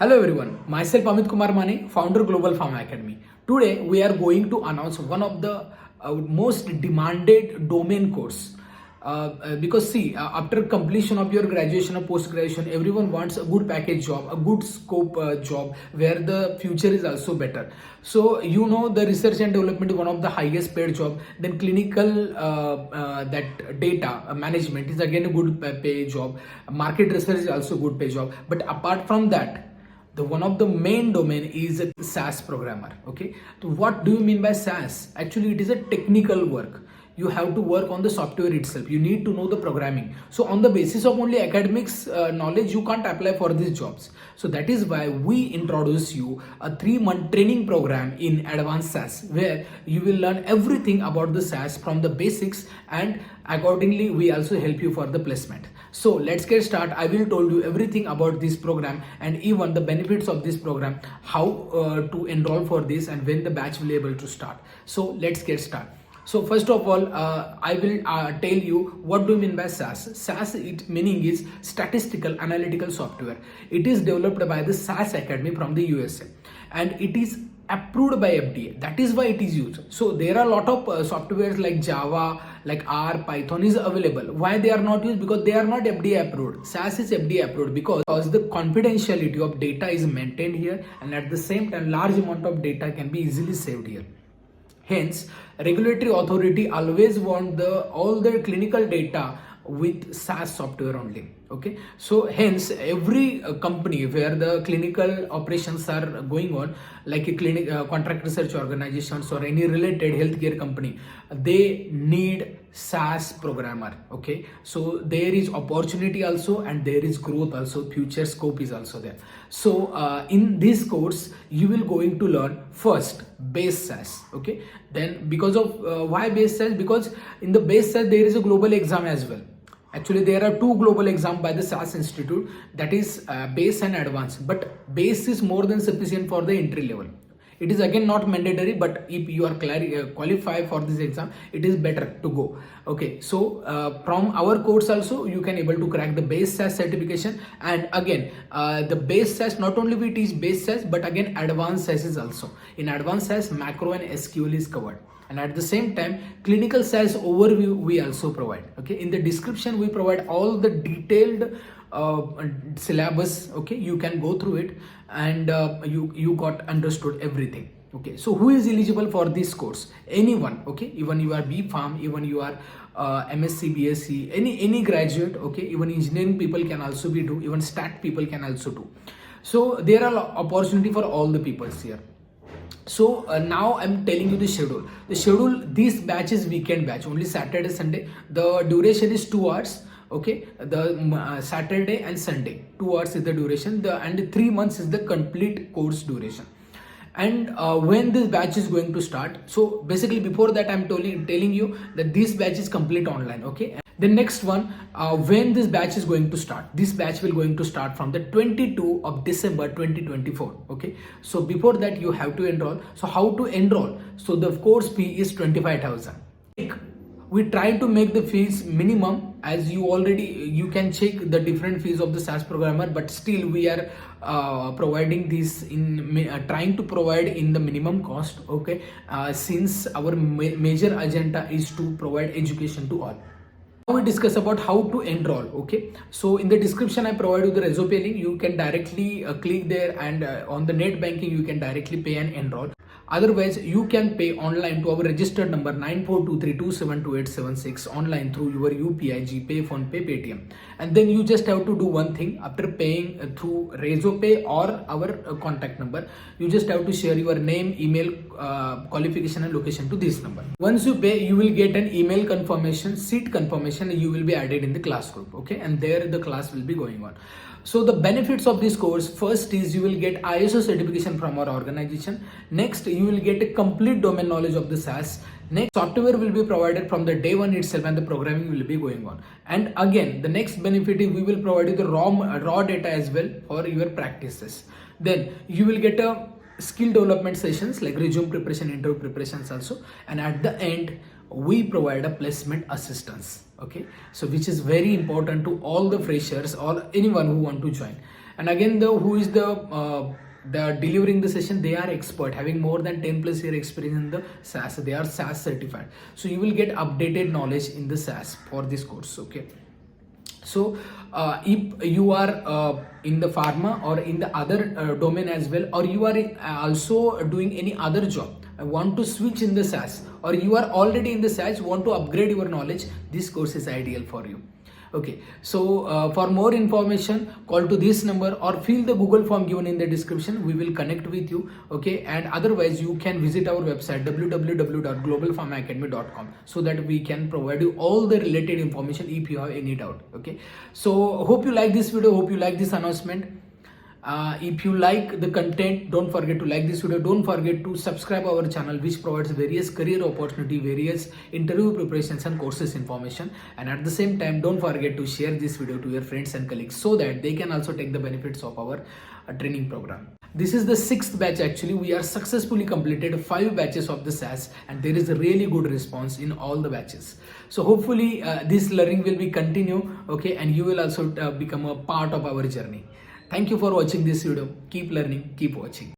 Hello everyone, myself Amit Kumar Mane, founder Global Farm Academy. Today we are going to announce one of the most demanded domain course. Because see, after completion of your graduation or post graduation, everyone wants a good package job, a good scope job where the future is also better. So you know the research and development is one of the highest paid job. Then clinical that data management is again a good pay job. Market research is also good pay job. But apart from that, the one of the main domain is a SAS programmer. Okay, so what do you mean by SAS? Actually, it is a technical work. You have to work on the software itself. You need to know the programming. So on the basis of only academics knowledge, you can't apply for these jobs. So that is why we introduce you a 3-month training program in advanced SAS, where you will learn everything about the SAS from the basics, and accordingly we also help you for the placement. So let's get started. I will tell you everything about this program and even the benefits of this program, how to enroll for this and when the batch will be able to start. So let's get started. So first of all, I will tell you what do you mean by SAS. SAS, it meaning is statistical analytical software. It is developed by the SAS Academy from the USA, and it is approved by FDA. That is why it is used. So there are a lot of softwares like Java, like R, Python is available. Why they are not used? Because they are not FDA approved. SAS is FDA approved because the confidentiality of data is maintained here, and at the same time large amount of data can be easily saved here. Hence, regulatory authority always want all their clinical data with SAS software only. Okay, so hence every company where the clinical operations are going on, like a clinic contract research organizations or any related healthcare company, they need SAS programmer. Okay, so there is opportunity also and there is growth also, future scope is also there. So in this course you will going to learn first base SAS. Okay, then because of why base SAS? Because in the base SAS there is a global exam as well. Actually, there are 2 global exams by the SAS Institute, that is base and advanced. But base is more than sufficient for the entry level. It is again not mandatory, but if you are qualified for this exam, it is better to go. Okay, so from our course also you can able to crack the base SAS certification, and again the base SAS, not only we teach base SAS but again advanced SAS is also. In advanced SAS, macro and SQL is covered. And at the same time, clinical SAS overview we also provide. Okay, in the description we provide all the detailed syllabus. Okay, you can go through it and you got understood everything. Okay, so who is eligible for this course? Anyone. Okay, even you are B Farm, even you are MSc, BSc, any graduate. Okay, even engineering people can also be do. Even stat people can also do. So there are opportunity for all the peoples here. So now I'm telling you the schedule. This batch is weekend batch, only Saturday, Sunday. The duration is 2 hours. Okay, the Saturday and Sunday, 2 hours is the duration. And 3 months is the complete course duration. And when this batch is going to start, so basically before that I'm telling you that this batch is complete online. Okay, the next one, when this batch is going to start, this batch will going to start from the 22 of December 2024. Okay, so before that you have to enroll. So how to enroll? So the course fee is 25,000. We try to make the fees minimum, as you can check the different fees of the SAS programmer, but still we are providing this in trying to provide in the minimum cost. Okay, since our major agenda is to provide education to all. Now we discuss about how to enroll. Okay, so in the description I provide you the resume link. You can directly click there, and on the net banking you can directly pay and enroll. Otherwise, you can pay online to our registered number 9423272876 online through your UPI, GPay, PhonePe, Paytm. And then you just have to do one thing. After paying through RezoPay or our contact number, you just have to share your name, email, qualification and location to this number. Once you pay, you will get an email confirmation, seat confirmation, and you will be added in the class group. Okay, and there the class will be going on. So the benefits of this course, first is you will get ISO certification from our organization. Next, you will get a complete domain knowledge of the SAS. Next, software will be provided from the day one itself, and the programming will be going on. And again, the next benefit is we will provide you the raw data as well for your practices. Then you will get a skill development sessions like resume preparation, interview preparations also. And at the end, we provide a placement assistance. Okay, so which is very important to all the freshers or anyone who want to join. And again, the who is the delivering the session, they are expert, having more than 10 plus year experience in the SAS. They are SAS certified, so you will get updated knowledge in the SAS for this course. Okay, so if you are in the pharma or in the other domain as well, or you are also doing any other job, want to switch in the SAS, or you are already in the SAS, want to upgrade your knowledge, this course is ideal for you. Okay, so for more information, call to this number or fill the Google form given in the description. We will connect with you. Okay, and otherwise you can visit our website www.globalpharmaacademy.com, so that we can provide you all the related information if you have any doubt. Okay, so hope you like this video, hope you like this announcement. If you like the content, don't forget to like this video. Don't forget to subscribe our channel, which provides various career opportunity, various interview preparations and courses information. And at the same time, don't forget to share this video to your friends and colleagues, so that they can also take the benefits of our training program. This is the 6th batch. Actually, we are successfully completed 5 batches of the SAS, and there is a really good response in all the batches. So hopefully this learning will be continue. Okay, and you will also become a part of our journey. Thank you for watching this video. Keep learning, keep watching.